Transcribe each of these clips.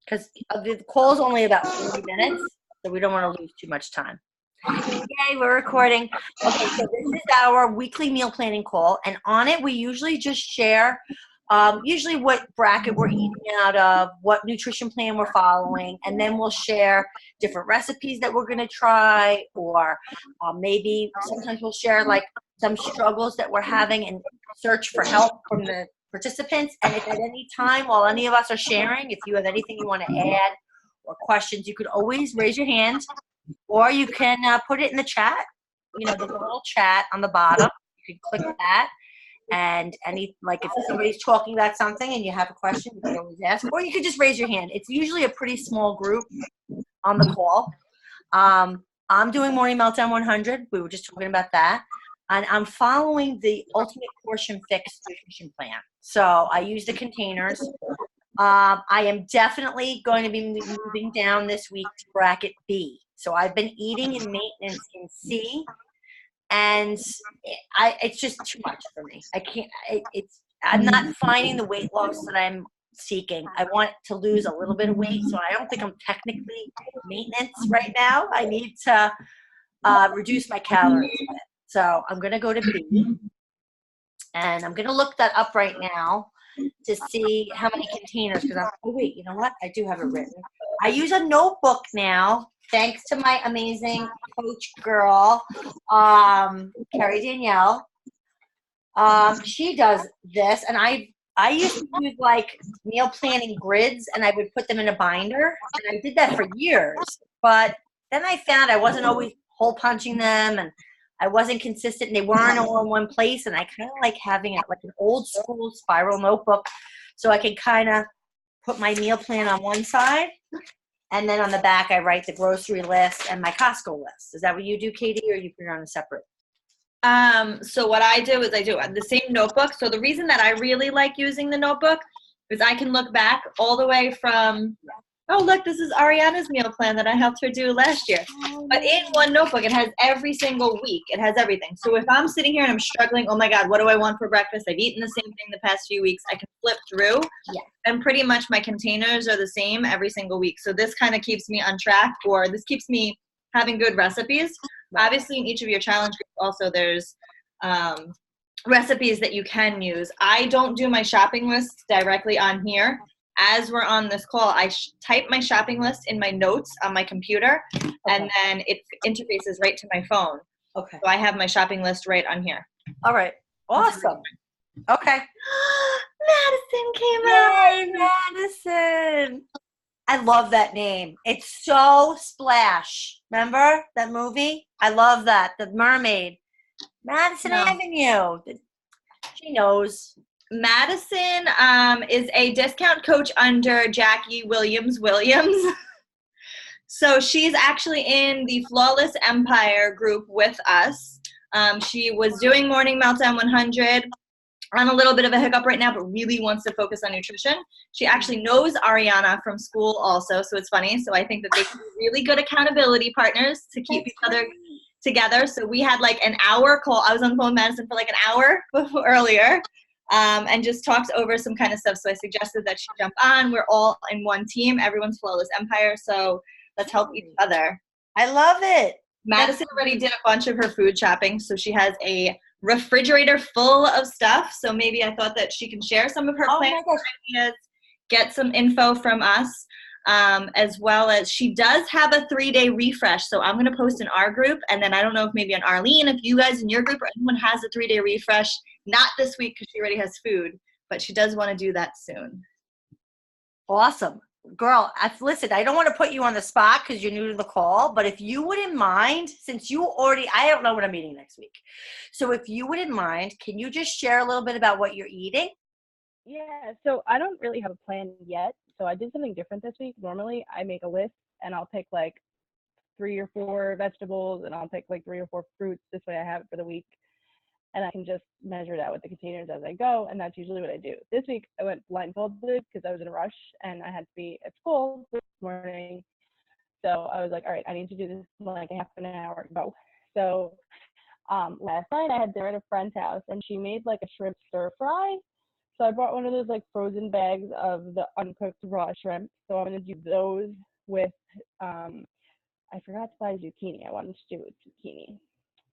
because the call is only about 40 minutes, so we don't want to lose too much time. Yay, we're recording. Okay, so this is our weekly meal planning call, and on it we usually just share usually what bracket we're eating out of, what nutrition plan we're following, and then we'll share different recipes that we're going to try, or maybe sometimes we'll share like some struggles that we're having and search for help from the participants. And if at any time while any of us are sharing, if you have anything you want to add or questions, you could always raise your hand, or you can put it in the chat. You know, the little chat on the bottom. You can click that. And if somebody's talking about something and you have a question, you can always ask, or you could just raise your hand. It's usually a pretty small group on the call. I'm doing Morning Meltdown 100. We were just talking about that. And I'm following the Ultimate Portion Fix nutrition plan. So I use the containers. I am definitely going to be moving down this week to bracket B. So I've been eating in maintenance in C. And it's just too much for me. I can't. I'm not finding the weight loss that I'm seeking. I want to lose a little bit of weight, so I don't think I'm technically maintenance right now. I need to reduce my calories a bit. So I'm going to go to B, and I'm going to look that up right now to see how many containers. Because oh wait, you know what? I do have it written. I use a notebook now. Thanks to my amazing coach girl, Carrie Danielle. She does this, and I used to use like meal planning grids, and I would put them in a binder, and I did that for years. But then I found I wasn't always hole punching them, and I wasn't consistent, and they weren't all in one place. And I kind of like having it like an old school spiral notebook, so I can kind of put my meal plan on one side. And then on the back, I write the grocery list and my Costco list. Is that what you do, Katie, or you put it on a separate? So what I do is I do the same notebook. So the reason that I really like using the notebook is I can look back all the way from, oh, look, this is Ariana's meal plan that I helped her do last year. But in one notebook, it has every single week. It has everything. So if I'm sitting here and I'm struggling, oh, my God, what do I want for breakfast? I've eaten the same thing the past few weeks. I can flip through. Yeah. And pretty much my containers are the same every single week. So this kind of keeps me on track, or this keeps me having good recipes. Right. Obviously, in each of your challenge groups, also there's recipes that you can use. I don't do my shopping list directly on here. As we're on this call, I type my shopping list in my notes on my computer, okay. And then it interfaces right to my phone. Okay. So I have my shopping list right on here. All right. Awesome. Okay. Madison came out. Yay, Madison. I love that name. It's so Splash. Remember that movie? I love that. The mermaid. Madison Avenue. She knows. Madison is a discount coach under Jackie Williams. So she's actually in the Flawless Empire group with us. She was doing Morning Meltdown 100, on a little bit of a hiccup right now, but really wants to focus on nutrition. She actually knows Ariana from school also, so it's funny. So I think that they can be really good accountability partners to keep each other together. So we had like an hour call. I was on the phone with Madison for like an hour earlier. And just talked over some kind of stuff. So I suggested that she jump on. We're all in one team. Everyone's Flawless Empire. So let's help each other. I love it. Madison already did a bunch of her food shopping. So she has a refrigerator full of stuff. So maybe I thought that she can share some of her plans, ideas, get some info from us. As well as she does have a 3-day refresh. So I'm going to post in our group. And then I don't know if maybe on Arlene, if you guys in your group or anyone has a 3-day refresh, not this week because she already has food, but she does want to do that soon. Awesome. Girl, listen, I don't want to put you on the spot because you're new to the call, but if you wouldn't mind, since you already, I don't know what I'm eating next week. So if you wouldn't mind, can you just share a little bit about what you're eating? Yeah, so I don't really have a plan yet. So I did something different this week. Normally I make a list and I'll pick like 3 or 4 vegetables and I'll pick like 3 or 4 fruits. This way I have it for the week and I can just measure it out with the containers as I go. And that's usually what I do. This week I went blindfolded because I was in a rush and I had to be at school this morning. So I was like, all right, I need to do this in like a half an hour ago. So last night I had dinner at a friend's house and she made like a shrimp stir fry. So I bought one of those like frozen bags of the uncooked raw shrimp. So I'm gonna do those with I forgot to buy zucchini. I wanted to do it with zucchini.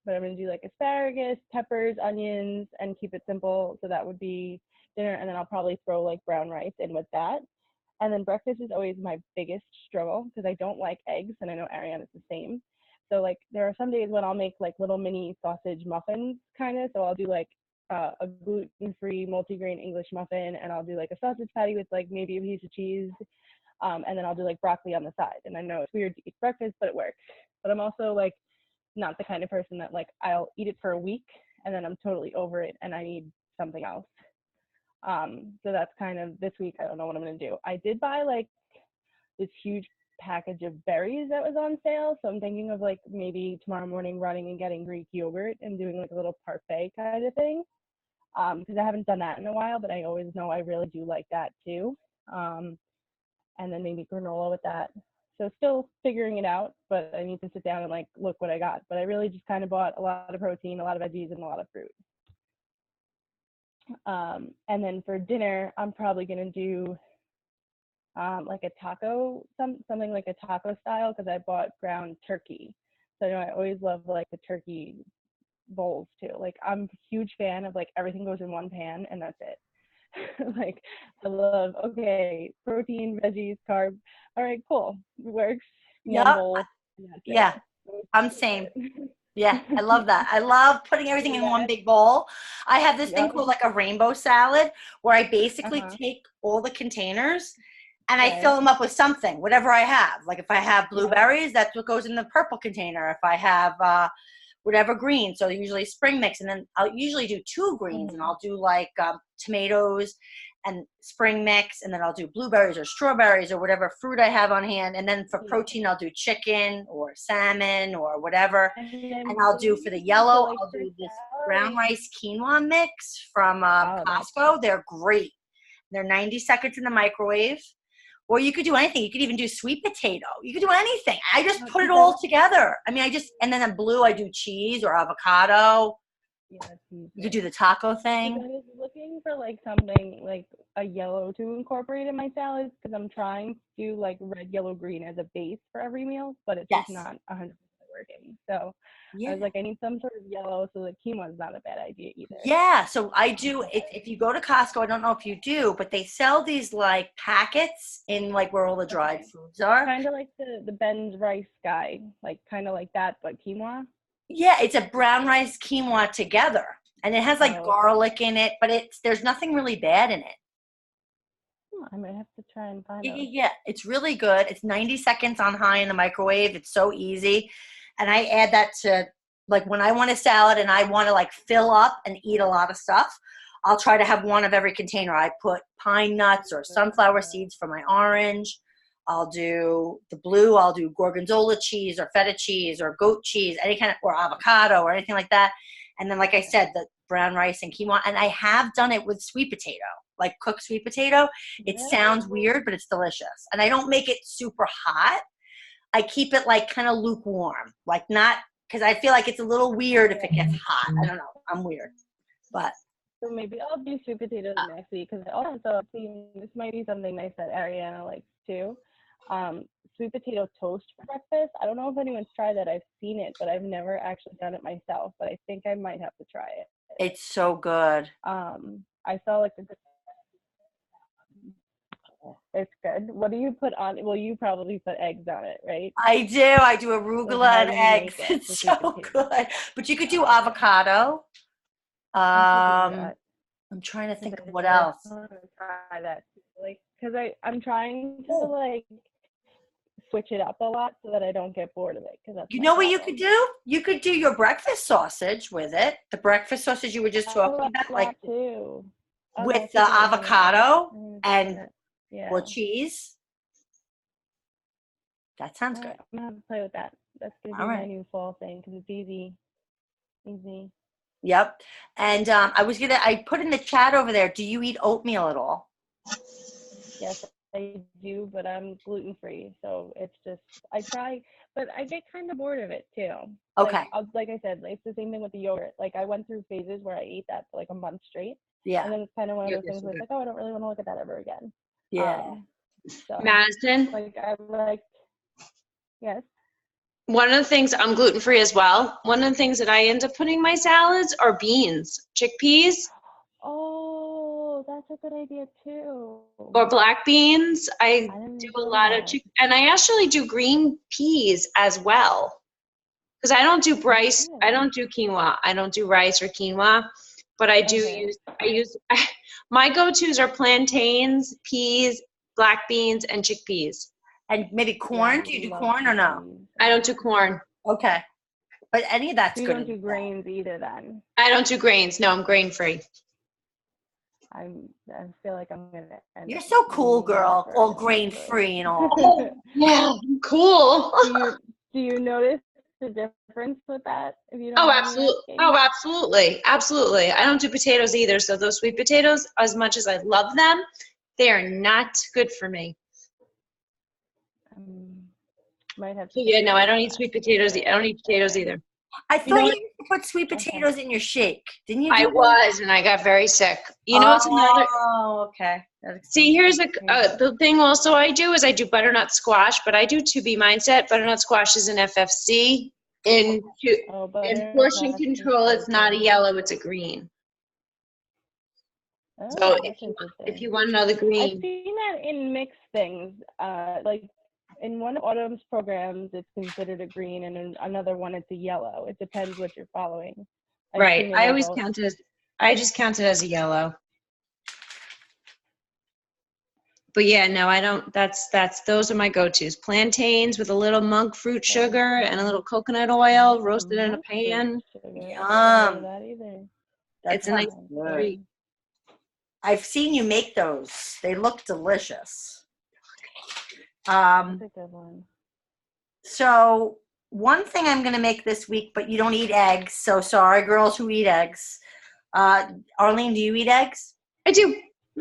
But I'm gonna do like asparagus, peppers, onions, and keep it simple. So that would be dinner, and then I'll probably throw like brown rice in with that. And then breakfast is always my biggest struggle because I don't like eggs, and I know Ariane is the same. So like there are some days when I'll make like little mini sausage muffins kind of. So I'll do like a gluten-free multigrain English muffin, and I'll do like a sausage patty with like maybe a piece of cheese, and then I'll do like broccoli on the side. And I know it's weird to eat breakfast, but it works. But I'm also like not the kind of person that like I'll eat it for a week and then I'm totally over it and I need something else. So that's kind of this week. I don't know what I'm gonna do. I did buy like this huge package of berries that was on sale, so I'm thinking of like maybe tomorrow morning running and getting Greek yogurt and doing like a little parfait kind of thing. Because I haven't done that in a while, but I always know I really do like that too. And then maybe granola with that. So still figuring it out, but I need to sit down and like look what I got. But I really just kind of bought a lot of protein, a lot of veggies, and a lot of fruit. And then for dinner, I'm probably gonna do like a taco, something like a taco style, because I bought ground turkey. So I always love like the turkey bowls too. Like I'm a huge fan of like everything goes in one pan and that's it. Like I love, okay, protein, veggies, carb. All right, cool. It works. One Yep. bowl. And that's Yeah. it. I'm same. Yeah, I love that. I love putting everything in one big bowl. I have this thing Yep. called like a rainbow salad where I basically Uh-huh. take all the containers and I fill Right. them up with something, whatever I have. Like if I have Yep. blueberries, that's what goes in the purple container. If I have whatever green, so usually spring mix, and then I'll usually do two greens, and Mhm. I'll do like tomatoes and spring mix, and then I'll do blueberries or strawberries or whatever fruit I have on hand. And then for Yeah. protein, I'll do chicken or salmon or whatever. And then And what I'll do do you for the do for yellow, like I'll for do this brown salad? rice quinoa mix from Oh, that's Costco. They're great. They're 90 seconds in the microwave. Or you could do anything. You could even do sweet potato. You could do anything. I just put it all together. I mean, and then in blue, I do cheese or avocado. yeah, that's You could easy. do the taco Because thing. I was looking for like something like a yellow to incorporate in my salads because I'm trying to do like red, yellow, green as a base for every meal, but it's just Yes. not 100% working. So I was Yeah. like, I need some sort of yellow, so the quinoa is not a bad idea either. Yeah. So I do, if you go to Costco, I don't know if you do, but they sell these like packets in like where all the dried Okay. foods are. Kind of like the Ben's rice guy, like kind of like that, but quinoa. Yeah, it's a brown rice quinoa together. And it has like Oh, okay. garlic in it, but there's nothing really bad in it. I might have to try and find Yeah, those. yeah, yeah. It's really good. It's 90 seconds on high in the microwave. It's so easy. And I add that to like when I want a salad and I want to like fill up and eat a lot of stuff, I'll try to have one of every container. I put pine nuts or sunflower seeds for my orange. I'll do the blue. I'll do gorgonzola cheese or feta cheese or goat cheese, any kind of, or avocado or anything like that. And then, like I said, the brown rice and quinoa. And I have done it with sweet potato, like cooked sweet potato. It sounds Yeah. weird, but it's delicious. And I don't make it super hot. I keep it like kind of lukewarm, like not, because I feel like it's a little weird if it gets hot. I don't know. I'm weird. But So maybe I'll do sweet potatoes next week because I also seen this might be something nice that Ariana likes too. Um, Sweet potato toast for breakfast. I don't know if anyone's tried that. I've seen it, but I've never actually done it myself. But I think I might have to try it. it's so good. I saw like it's good. What do you put on? Well, you probably put eggs on it, right? I do. I do Like arugula how and do you eggs. make it for It's sweet so potato? good. But you could do Oh, okay. avocado. I could do Um, that. I'm trying to think of what Yeah, else. I want to try that. Like, cause I'm trying to Oh, like switch it up a lot so that I don't get bored of it. Cause that's you my know what you could problem. do? You could do your breakfast sausage with it. The breakfast sausage you were just Oh, talking I about, do like that too. Oh, with that's the a good idea. avocado I'm gonna try and that. or Yeah. cheese. That sounds All good. right, I'm gonna have to play with that. That's gonna All be my right. new fall thing because it's easy. Easy. Yep. And I put in the chat over there, do you eat oatmeal at all? Yes, I do, but I'm gluten free, so it's just I try, but I get kind of bored of it too. Okay. Like I said, like, it's the same thing with the yogurt. Like I went through phases where I ate that for like a month straight, Yeah. And then it's kind of one of Yeah, those things where it's like, oh, I don't really want to look at that ever again. Yeah. So Madison, like I like, yes. one of the things, I'm gluten-free as well. One of the things that I end up putting in my salads are beans, chickpeas, Oh, that's a good idea too. or black beans. I didn't do even a think of lot of that. and I actually do green peas as well. Because I don't do rice, I Yeah. don't do quinoa. I don't do rice or quinoa, but I do Okay. use, my go-tos are plantains, peas, black beans, and chickpeas. And maybe corn. Do you do Love corn or no? chickpeas. I don't do corn. Okay. But any of that's So you good. don't in do the grains either then. I don't do grains. No, I'm grain-free. I feel like I'm gonna end You're up so cool, eating that girl. All forever, grain but- free and all. Yeah, cool. do you notice the difference with that? If you don't Oh, mind me absolutely. asking? Oh, absolutely. Absolutely. I don't do potatoes either. So those sweet potatoes, as much as I love them, they are not good for me. Might have to So yeah, take no, your I word don't on eat that, sweet to be potatoes. I fair. don't eat potatoes either. I You thought know you what? used to put sweet Okay. potatoes in your shake. Didn't you do I that? was, and I got very sick. You know, it's another. Oh, okay. That See, explains here's the thing also I do is I do butternut squash, but I do 2B mindset. Butternut squash is an FFC. In Oh, portion butterscotch is control, so it's not a good. yellow, it's a green. So Oh, that's if interesting. you want another I've green, seen that in mixed things. Like in one of Autumn's programs, it's considered a green, and in another one, it's a yellow. It depends what you're following. I've right? seen it I in always both. count it as I just count it as a yellow. But yeah, no, I don't. That's those are my go-tos. Plantains with a little monk fruit sugar and a little coconut oil roasted in a Monk fruit pan. sugar. I've never heard Yum. of that either. It's a nice good. treat. I've seen you make those. They look delicious. That's a good one. So one thing I'm going to make this week, but you don't eat eggs, so sorry, girls who eat eggs. Arlene, do you eat eggs? I do.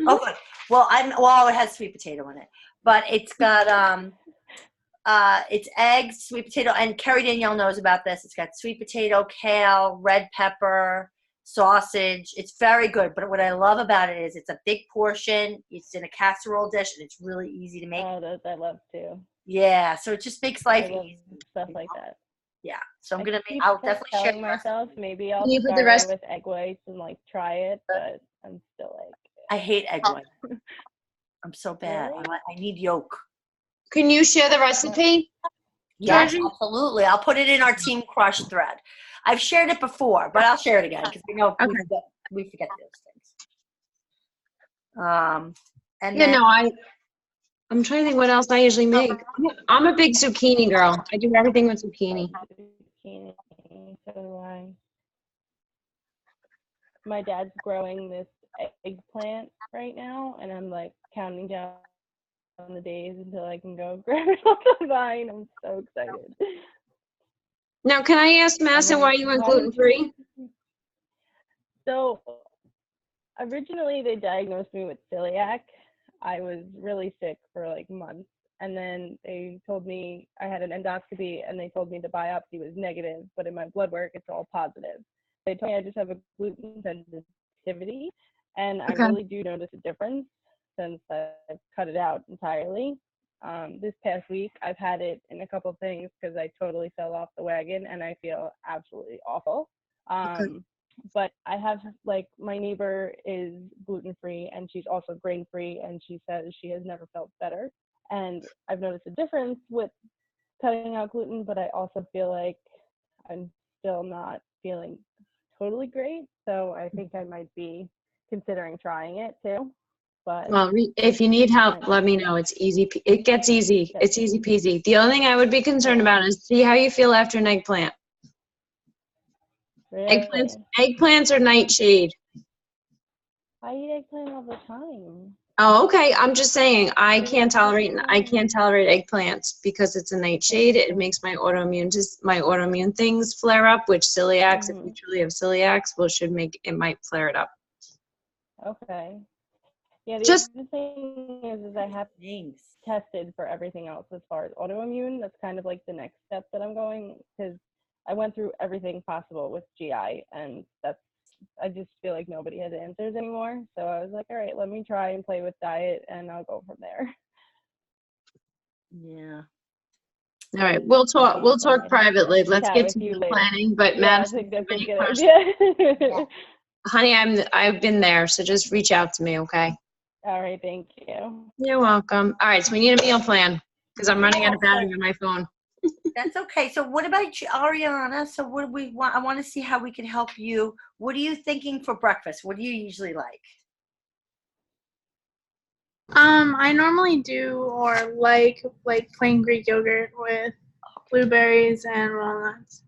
Oh, good. Well, it has sweet potato in it, but it's got it's eggs, sweet potato, and Carrie Danielle knows about this. It's got sweet potato, kale, red pepper, sausage. It's very good. But what I love about it is it's a big portion. It's in a casserole dish, and it's really easy to make. Oh, that I love too. Yeah, so it just makes life I love easy. stuff like that. Yeah, so I'm gonna make. keep I'll definitely share. telling myself maybe I'll Can you put the start rest? with egg whites and like try it, but I'm still like. I hate egg white. I'm so bad. Really? I need yolk. Can you share the recipe? Yes, Georgie? absolutely. I'll put it in our Team Crush thread. I've shared it before, but I'll share it again because we know we forget those things. And Yeah, then no, I'm trying to think what else I usually make. I'm a big zucchini girl. I do everything with zucchini. Zucchini, so do I. My dad's growing this eggplant right now, and I'm like counting down the days until I can go grab it off the vine. I'm so excited. Now, can I ask Madison why you went gluten-free? So originally they diagnosed me with celiac. I was really sick for like months. And then they told me I had an endoscopy and they told me the biopsy was negative, but in my blood work, it's all positive. They told me I just have a gluten sensitivity. And I really do notice a difference since I've cut it out entirely. This past week, I've had it in a couple of things because I totally fell off the wagon and I feel absolutely awful. But I have, like, my neighbor is gluten-free and she's also grain-free, and she says she has never felt better. And I've noticed a difference with cutting out gluten, but I also feel like I'm still not feeling totally great. So I think I might be considering trying it too. But Well, if you need help, let me know. It's easy. It gets easy. It's easy peasy. The only thing I would be concerned about is see how you feel after an eggplant. really, Eggplants are nightshade. I eat eggplant all the time. Oh, okay. I'm just saying I can't tolerate eggplants because it's a nightshade. It makes my autoimmune things flare up, which celiacs, if you truly have celiacs, it might flare it up. Okay. Yeah, the Just other thing is I have tested for everything else as far as autoimmune. That's kind of like the next step that I'm going, because I went through everything possible with GI, and that's I just feel like nobody has answers anymore. So I was like, all right, let me try and play with diet, and I'll go from there. Yeah. All right, we'll talk privately. Let's Chat get with to you the later. planning, but Yeah, I Madison, think that's a any good questions? idea. Honey, I've been there, so just reach out to me, okay? All right, thank you. You're welcome. All right, so we need a meal plan because I'm running out of Yeah, so- battery on my phone. That's okay. So what about you, Ariana? So what do we want? I want to see how we can help you. What are you thinking for breakfast? What do you usually like? I normally do or like plain Greek yogurt with blueberries and walnuts.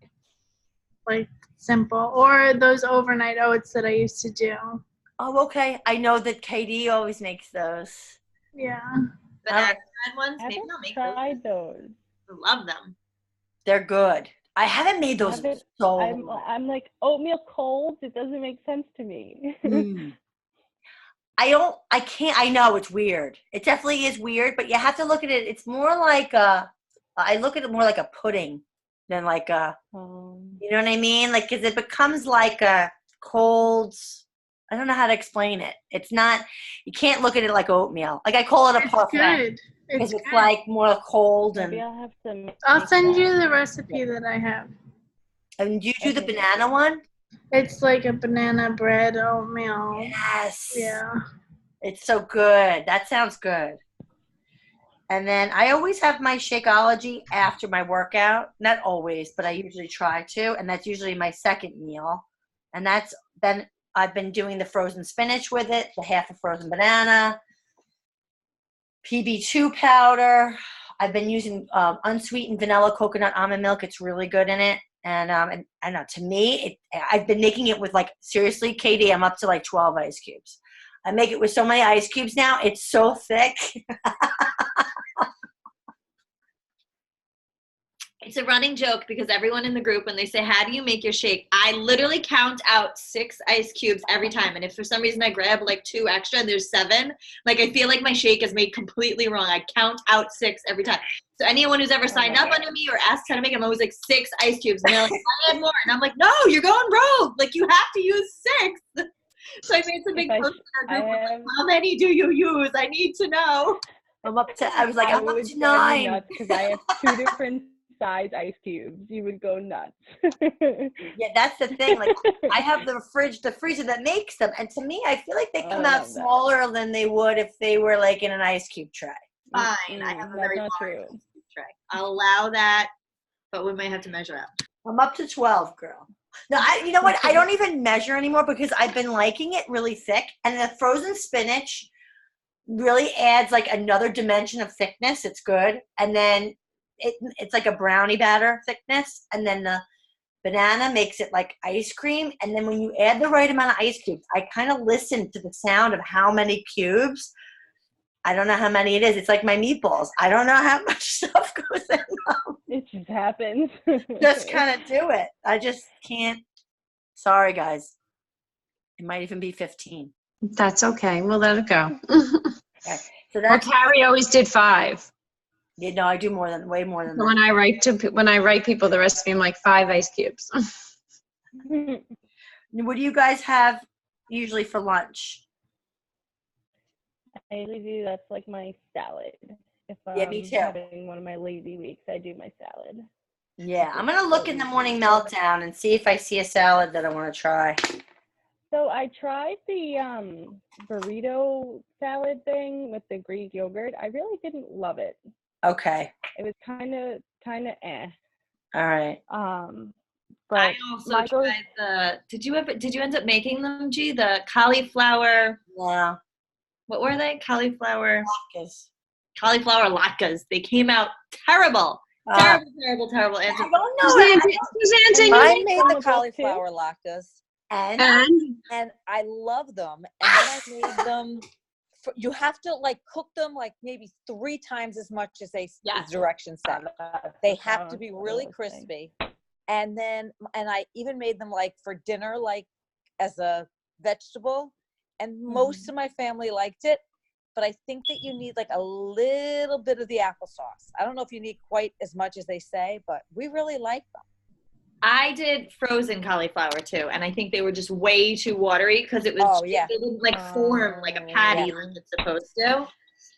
Like simple. Or those overnight oats that I used to do. Oh, okay. I know that Katie always makes those. Yeah. Banana bread ones, I maybe haven't I'll make tried those. those. I love them. They're good. I haven't made those in so long. I'm like, oatmeal cold? It doesn't make sense to me. Mm. I can't, I know it's weird. It definitely is weird, but you have to look at it. It's more like I look at it more like a pudding than like a, you know what I mean? Like, cause it becomes like a cold, I don't know how to explain it. It's not, you can't look at it like oatmeal. Like I call it a It's parfait. good. Because it's good. like more cold Maybe and. I'll have to. I'll send that. you the recipe that I have. And do you do the Okay. banana one? It's like a banana bread oatmeal. Yes. Yeah. It's so good. That sounds good. And then I always have my Shakeology after my workout. Not always, but I usually try to. And that's usually my second meal. And that's then I've been doing the frozen spinach with it, the half a frozen banana, PB2 powder. I've been using unsweetened vanilla coconut almond milk. It's really good in it. And I don't know, to me, I've been making it with like, seriously, Katie, I'm up to like 12 ice cubes. I make it with so many ice cubes now. It's so thick. It's a running joke because everyone in the group, when they say, how do you make your shake? I literally count out 6 ice cubes every time. And if for some reason I grab like 2 extra and there's 7, like I feel like my shake is made completely wrong. I count out 6 every time. So anyone who's ever signed up under me or asked how to make it, I'm always like 6 ice cubes. And they're like, I add more. And I'm like, no, you're going rogue. Like you have to use 6. So I made some big posts in our group. Like, how many do you use? I need to know. I'm up to 9. Because I have 2 different size ice cubes. You would go nuts. Yeah, that's the thing. Like I have the freezer that makes them. And to me, I feel like they come out smaller than they would if they were like in an ice cube tray. Fine. I have a very large ice cube tray. I'll allow that, but we might have to measure out. I'm up to 12, girl. No, you know what? I don't even measure anymore because I've been liking it really thick. And the frozen spinach really adds like another dimension of thickness. It's good. And then it's like a brownie batter thickness. And then the banana makes it like ice cream. And then when you add the right amount of ice cubes, I kind of listen to the sound of how many cubes. I don't know how many it is. It's like my meatballs. I don't know how much stuff goes in them. It just happens. Just kind of do it. I just can't. Sorry, guys. It might even be 15. That's okay. We'll let it go. Okay. So that's Carrie always did 5. You know, I do way more than that. When I write people the recipe, I'm like 5 ice cubes. What do you guys have usually for lunch? I usually do, that's like my salad. If Yeah, me I'm too. having one of my lazy weeks, I do my salad. Yeah, I'm going to look in the Morning Meltdown and see if I see a salad that I want to try. So I tried the burrito salad thing with the Greek yogurt. I really didn't love it. Okay. It was kind of eh. All right. But I also tried did you end up making them, G? The cauliflower. Yeah. What were they? Cauliflower Latkes. They came out terrible. Terrible. I don't know. I made the cauliflower latkes. And I love them. And then I made them. You have to like cook them like maybe 3 times as much as the directions said. They have to be really crispy. And I even made them like for dinner, like as a vegetable. And most of my family liked it. But I think that you need like a little bit of the applesauce. I don't know if you need quite as much as they say, but we really like them. I did frozen cauliflower too, and I think they were just way too watery because it was yeah. they didn't like form like a patty like it's supposed to.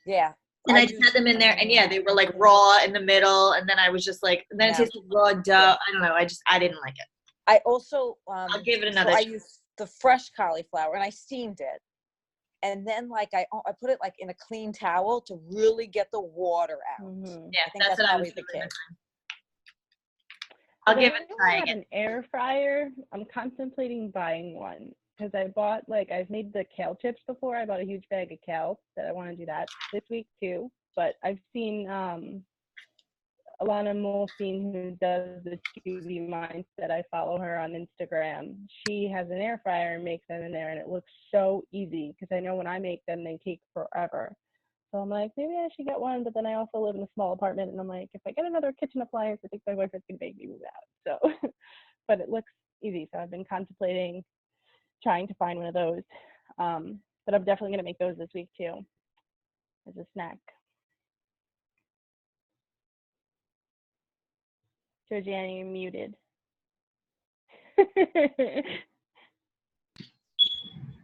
Yeah. And I just had them in there, and yeah, they were like raw in the middle, and then I was just like, then it tasted raw dough. Yeah. I don't know. I didn't like it. I also I'll give it another. So I used the fresh cauliflower and I steamed it, and then like I put it like in a clean towel to really get the water out. Yeah, I think that's what I was probably the doing. key. I'll give it a try I have again. an air fryer. I'm contemplating buying one because I bought I've made the kale chips before. I bought a huge bag of kale that I want to do that this week too. But I've seen Alana Molstein, who does the QV Mindset. I follow her on Instagram. She has an air fryer and makes them in there, and it looks so easy because I know when I make them, they take forever. So I'm like, maybe I should get one, but then I also live in a small apartment, and I'm like, if I get another kitchen appliance, I think my boyfriend's gonna make me move out. So, but it looks easy. So I've been contemplating trying to find one of those. But I'm definitely gonna make those this week too, as a snack. Georgiana, you're muted.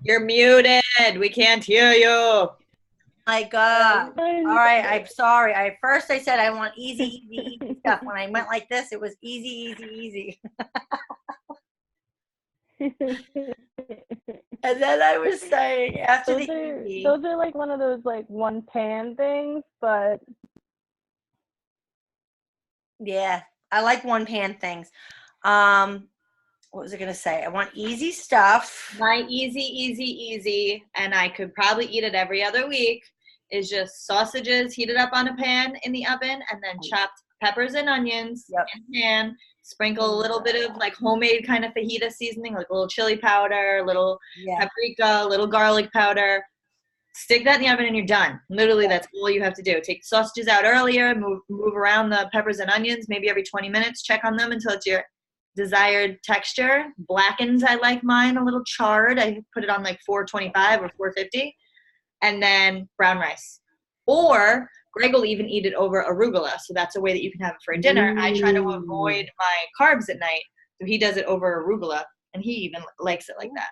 You're muted. We can't hear you. My God. All right, I'm sorry. First I said I want easy stuff. When I went like this, it was easy. And then I was saying after those are like one of those like one pan things, but yeah, I like one pan things. What was I gonna say? I want easy stuff. My easy, and I could probably eat it every other week, is just sausages heated up on a pan in the oven, and then chopped peppers and onions in pan. Sprinkle a little bit of like homemade kind of fajita seasoning, like a little chili powder, a little paprika, a little garlic powder. Stick that in the oven and you're done. Literally, that's all you have to do. Take the sausages out earlier, move around the peppers and onions, maybe every 20 minutes. Check on them until it's your desired texture. Blackened, I like mine a little charred. I put it on like 425 or 450. And then brown rice. Or Greg will even eat it over arugula. So that's a way that you can have it for a dinner. I try to avoid my carbs at night. So he does it over arugula. And he even likes it like that.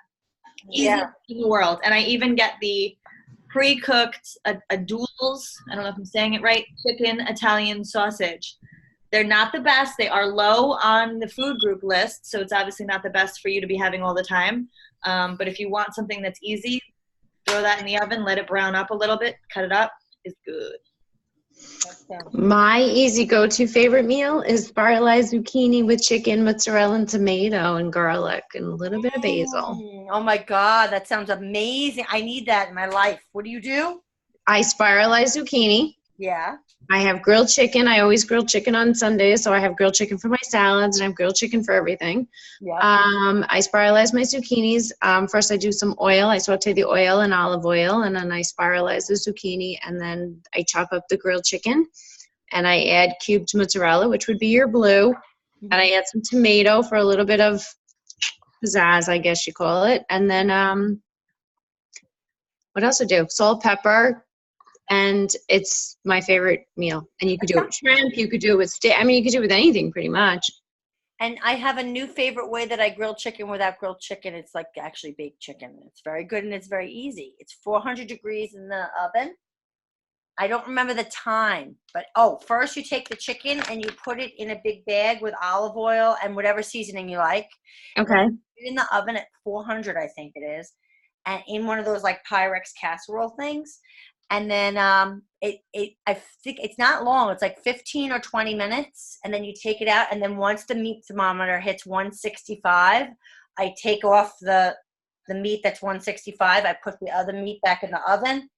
Easiest in the world. And I even get the pre-cooked Aduls, I don't know if I'm saying it right, chicken Italian sausage. They're not the best. They are low on the food group list, so it's obviously not the best for you to be having all the time. But if you want something that's easy, throw that in the oven, let it brown up a little bit, cut it up. It's good. My easy go-to favorite meal is spiralized zucchini with chicken, mozzarella, and tomato, and garlic, and a little bit of basil. Oh my God, that sounds amazing. I need that in my life. What do? I spiralize zucchini. Yeah. I have grilled chicken. I always grill chicken on Sundays, so I have grilled chicken for my salads, and I have grilled chicken for everything. Yeah. I spiralize my zucchinis. First, I do some oil. I saute the oil in olive oil, and then I spiralize the zucchini, and then I chop up the grilled chicken, and I add cubed mozzarella, which would be your blue, and I add some tomato for a little bit of pizzazz, I guess you call it, and then what else I do? Salt, pepper. And it's my favorite meal. And you could do it with shrimp. You could do it with steak. I mean, you could do it with anything pretty much. And I have a new favorite way that I grill chicken without grilled chicken. It's like actually baked chicken. It's very good and it's very easy. It's 400 degrees in the oven. I don't remember the time, but first you take the chicken and you put it in a big bag with olive oil and whatever seasoning you like. Okay. Put it in the oven at 400, I think it is, and in one of those like Pyrex casserole things. And then I think it's not long. It's like 15 or 20 minutes. And then you take it out. And then once the meat thermometer hits 165, I take off the meat that's 165. I put the other meat back in the oven.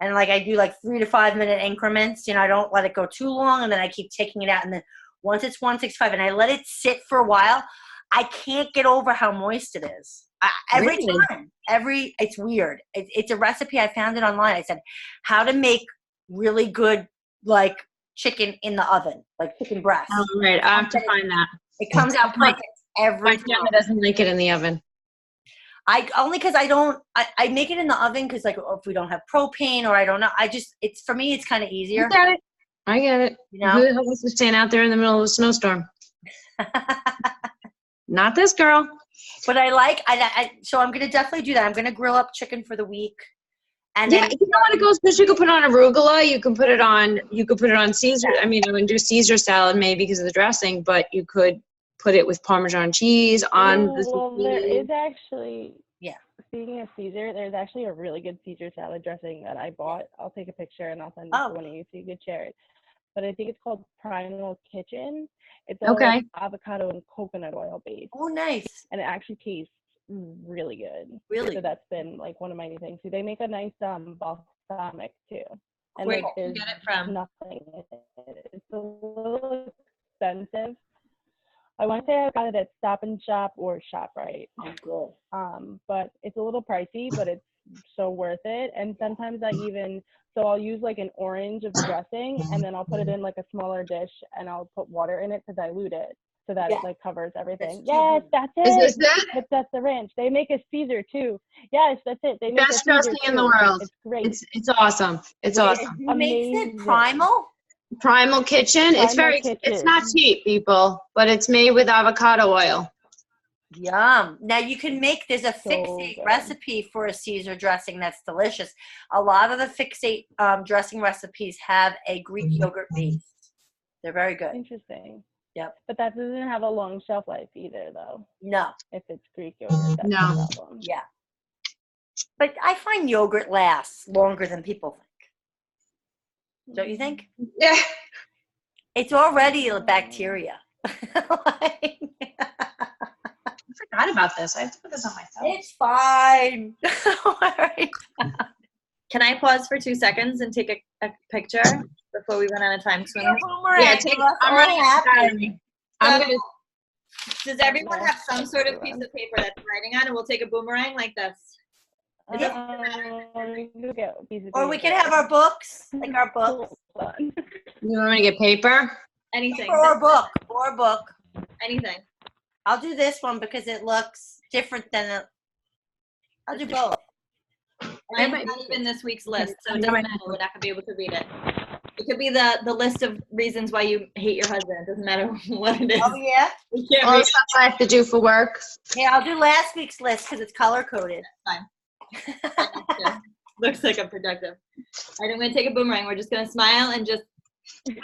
And like I do like 3 to 5 minute increments. I don't let it go too long. And then I keep taking it out. And then once it's 165 and I let it sit for a while, I can't get over how moist it is. Every time. It's weird. It's a recipe. I found it online. I said how to make really good like chicken in the oven, like chicken breast. Oh, right. I have to find that. It comes out perfect every time. My doesn't like it in the oven. Only because I make it in the oven because like if we don't have propane or I don't know. It's for me it's kind of easier. I get it. Who wants to stand out there in the middle of a snowstorm? Not this girl. But I like, so I'm going to definitely do that. I'm going to grill up chicken for the week. And Yeah, then, you know what it goes because you could put on arugula, you can put it on Caesar. I mean, I wouldn't do Caesar salad maybe because of the dressing, but you could put it with Parmesan cheese on the Well, there zucchini. is actually, yeah. speaking of Caesar, there's actually a really good Caesar salad dressing that I bought. I'll take a picture and I'll send it to one of you so you could share it. But I think it's called Primal Kitchen. It's all like avocado and coconut oil based. Oh, nice. And it actually tastes really good. Really? So that's been like one of my new things. So they make a nice balsamic too. And Where like did you there's get it from? nothing in it. It's a little expensive. I want to say I got it at Stop and Shop or ShopRite. Oh, good. But it's a little pricey, but it's so worth it. And sometimes so I'll use like an orange of the dressing and then I'll put it in like a smaller dish and I'll put water in it to dilute it so that it like covers everything. Yes, that's it. Is this it? That's the ranch. They make a Caesar too. Yes, that's it. They make Best a Caesar dressing in the too. world. It's great. It's awesome. It's awesome. Who makes it? Amazing. Primal? Primal Kitchen. It's it's not cheap, people, but it's made with avocado oil. Yum. Now you can make, there's a fixate recipe for a Caesar dressing that's delicious. A lot of the fixate dressing recipes have a Greek yogurt base. They're very good. Interesting. Yep. But that doesn't have a long shelf life either, though. No. If it's Greek yogurt, that's No. the problem. Yeah. But I find yogurt lasts longer than people think. Don't you think? Yeah. It's already a bacteria. I forgot about this. I have to put this on myself. It's fine. All right. Can I pause for 2 seconds and take a picture before we run out of time swimming? Yeah, I'm running happy. Does everyone have some sort of piece of paper that's writing on it? We'll take a boomerang like this. Or we can have our books, like our books. You want me to get paper? Anything. Or a book. Anything. I'll do this one because it looks different than I'll do both. Mine's not even this week's list, so it doesn't matter. We're not going to be able to read it. It could be the list of reasons why you hate your husband. It doesn't matter what it is. Oh, yeah? We can't All read the stuff I have to do for work. Yeah, I'll do last week's list because it's color-coded. Fine. Looks like I'm productive. All right, I'm going to take a boomerang. We're just going to smile and just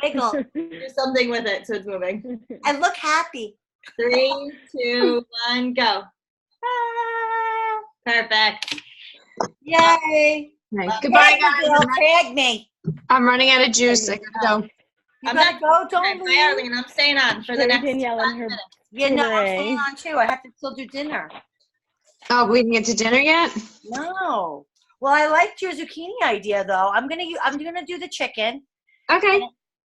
Wiggle. do something with it so it's moving. And look happy. 3, 2, 1, go. Ah, perfect. Yay. Right. Goodbye, guys. Tag me. I'm running out of juice. I gotta go. You gotta go. Don't Bye, leave. Arlene. I'm staying on for the next 5 minutes. Yeah, no, I'm staying on too. I have to still do dinner. Oh, we didn't get to dinner yet? No. Well, I liked your zucchini idea though. I'm gonna do the chicken. Okay.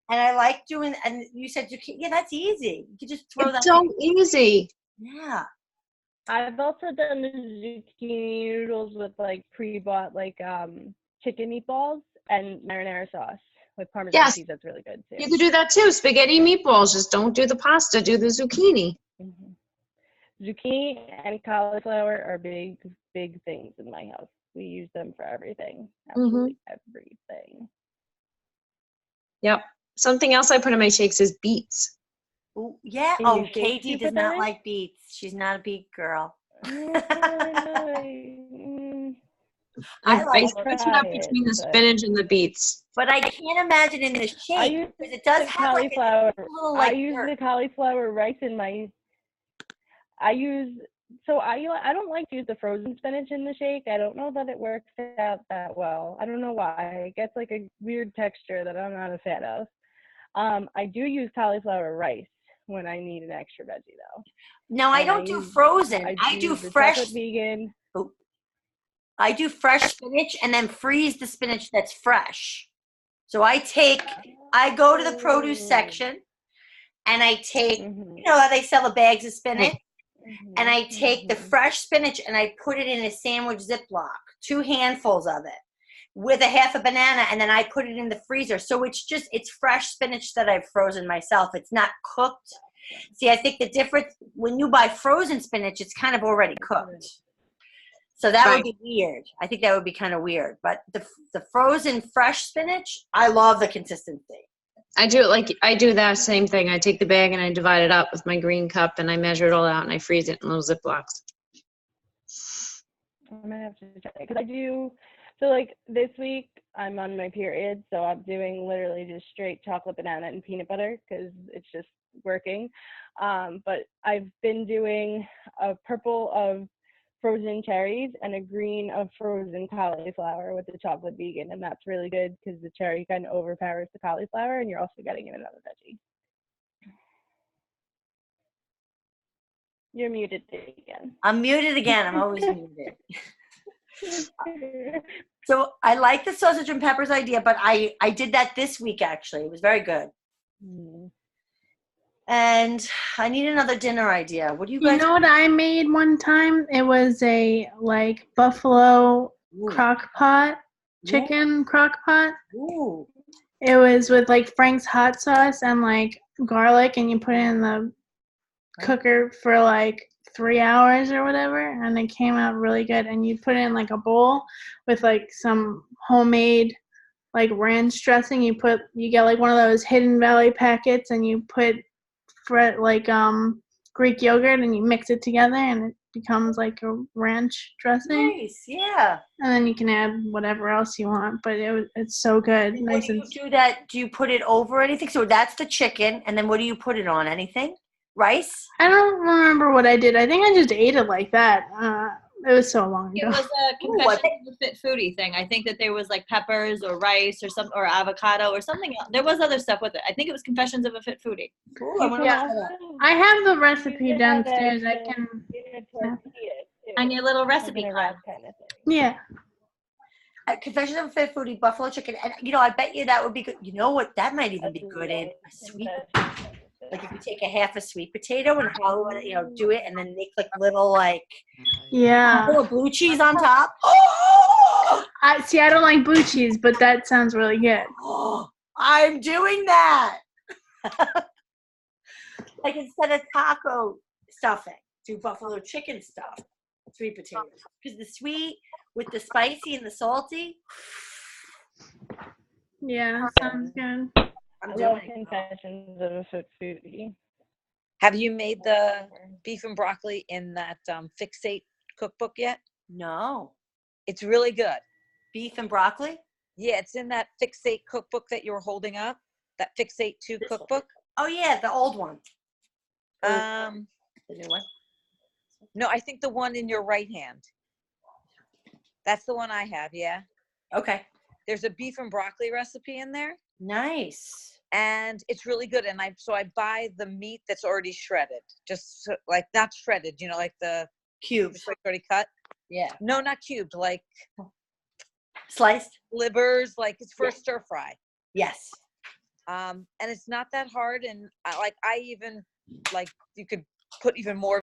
And I like doing. And you said zucchini. Yeah, that's easy. You can just throw that. It's so easy. Yeah. I've also done the zucchini noodles with like pre-bought like chicken meatballs and marinara sauce with Parmesan cheese. That's really good too. You could do that too. Spaghetti meatballs. Just don't do the pasta. Do the zucchini. Mm-hmm. Zucchini and cauliflower are big things in my house. We use them for everything. Absolutely everything. Yep. Something else I put in my shakes is beets. Ooh, yeah. In Oh, your shakes, Katie you does put that not in? like beets. She's not a beet girl. I like switch it up between the spinach and the beets. But I can't imagine in the shake because it does have like a little like I use the cauliflower rice in my. I don't like to use the frozen spinach in the shake. I don't know that it works out that well. I don't know why. It gets like a weird texture that I'm not a fan of. I do use cauliflower rice when I need an extra veggie though. No, I don't do frozen. I do fresh vegan. Oh. I do fresh spinach and then freeze the spinach that's fresh. So I go to the produce section and I take, you know how they sell the bags of spinach? And I take the fresh spinach and I put it in a sandwich Ziploc, 2 handfuls of it with a half a banana, and then I put it in the freezer. So it's fresh spinach that I've frozen myself. It's not cooked. See, I think the difference when you buy frozen spinach, it's kind of already cooked. So that would be weird. I think that would be kind of weird. But the frozen fresh spinach, I love the consistency. I do that same thing. I take the bag and I divide it up with my green cup and I measure it all out and I freeze it in little Ziplocs. I'm gonna have to check because I do. So like this week, I'm on my period, so I'm doing literally just straight chocolate, banana, and peanut butter because it's just working. But I've been doing a purple of frozen cherries and a green of frozen cauliflower with the chocolate vegan, and that's really good because the cherry kind of overpowers the cauliflower, and you're also getting in another veggie. You're muted again. I'm muted again. I'm always muted. So I like the sausage and peppers idea, but I did that this week actually. It was very good. And I need another dinner idea. What do you guys? You know what I made one time? It was a like buffalo crock pot, chicken crock pot. Ooh. It was with like Frank's hot sauce and like garlic, and you put it in the cooker for like 3 hours or whatever, and it came out really good. And you put it in like a bowl with like some homemade like ranch dressing. You get like one of those Hidden Valley packets, and you put like Greek yogurt, and you mix it together, and it becomes like a ranch dressing. Nice, yeah. And then you can add whatever else you want, but it's so good. And Nice. When you do that, do you put it over anything? So that's the chicken, and then what do you put it on? Anything? Rice? I don't remember what I did. I think I just ate it like that. It was so long It ago. was a Confessions of a Fit Foodie thing. I think that there was like peppers or rice or some or avocado or something else. There was other stuff with it. I think it was Confessions of a Fit Foodie. Ooh, I wanna Yeah. try that. I have the recipe downstairs. I can. On your little recipe card. Kind of thing. Yeah. Confessions of a Fit Foodie, buffalo chicken, and I bet you that would be good. You know what? That might even be good in a sweet. Like if you take a half a sweet potato and hollow it, do it, and then make like little Yeah. little blue cheese on top. Oh! I don't like blue cheese, but that sounds really good. Oh, I'm doing that. Like instead of taco stuffing, do buffalo chicken stuff, sweet potatoes. Because the sweet with the spicy and the salty. Yeah, sounds good. I'm I love doing it. Confessions of a Fit Foodie. Have you made the beef and broccoli in that Fixate cookbook yet? No. It's really good. Beef and broccoli? Yeah, it's in that Fixate cookbook that you were holding up. That Fixate 2 cookbook. Oh yeah, the old one. The new one. No, I think the one in your right hand. That's the one I have. Yeah. Okay. There's a beef and broccoli recipe in there. Nice. And it's really good. And I buy the meat that's already shredded, just like not shredded, like the Cubes. like already cut. Yeah. No, not cubed, like sliced livers, like it's for a stir fry. Yes. And it's not that hard. And I even you could put even more